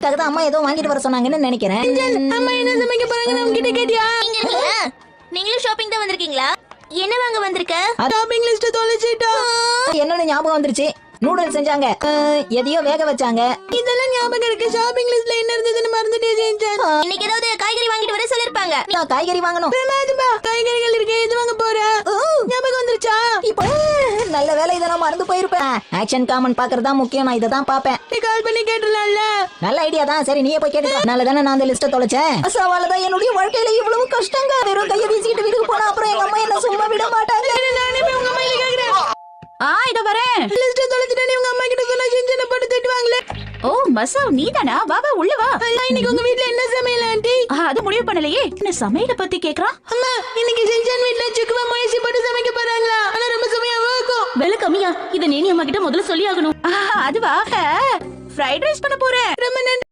அம்மா ஏதோ வாங்கிட்டு வர சொன்னாங்கன்னு நினைக்கிறேன். அம்மா என்ன சமைக்க போறாங்கன்னு உங்ககிட்ட கேட்டியா? நீங்களும் ஷாப்பிங் தான் வந்திருக்கீங்களா? என்ன வாங்க வந்திருக்க? ஷாப்பிங் லிஸ்ட் தொலைச்சிட்டா. என்னன்னு ஞாபகம் வந்துருச்சு. நூடுல்ஸ் செஞ்சாங்க, எதையோ வேக வச்சாங்க. இதெல்லாம் ஞாபகம் இருக்கு. ஷாப்பிங் லிஸ்ட்ல என்ன இருந்ததுன்னு மறந்துட்டே செஞ்சேன். இன்னைக்கு ஏதாவது காய்கறி வாங்கிட்டு வர சொல்லிருப்பாங்க. நான் காய்கறி வாங்கணும். பிரமாதமா காய்கறிகள் இருக்கு. எது வாங்க போற? ஞாபகம் வந்துருச்சா? இப்போ நல்ல வேலை, இதை நான் மறந்து போயிருப்பேன். ஆக்ஷன் காமன் பாக்குறதா முக்கியம். நான் இதை தான் பாப்பேன். நீ கால் பண்ணி கேட்டலாம்ல. நல்ல ஐடியா தான். சரி, நீயே போய் கேட்டு. அதனால தானே நான் அந்த லிஸ்ட்டை தொலைச்சேன். சவாலதான் என்னுடைய வாழ்க்கையில இவ்வளவு கஷ்டங்க. வெறும் கையை வீசிக்கிட்டு வீட்டுக்கு போனா அப்புறம் எங்க அம்மா என்ன சும்மா விட மாட்டாங்க. நானே போய் உங்க அம்மா கிட்ட கேக்குறேன். இத வரேன். லிஸ்ட் தொலைச்சிட்டா நீ உங்க அம்மா கிட்ட சொன்னா செஞ்சன போட்டு திட்டுவாங்களே. ஓ மசாவ், நீதானா? வா வா உள்ள வா. இன்னைக்கு உங்க வீட்ல என்ன சமையல் ஆண்டி? அது முடிவு பண்ணலையே. என்ன சமையல பத்தி கேக்குறான்? அம்மா இன்னைக்கு செஞ்சன் வீட்ல சுக்குவா மொயசி போட்டு சமைக்க போறாங்களா? ஆனா ரொம்ப சமையாவா இருக்கும். வெல கம்மியா? இத நீ அம்மா கிட்ட முதல்ல சொல்லி ஆகணும். அதுவா ஃப்ரைட் ரைஸ் பண்ண போறேன். ரொம்ப நன்றி.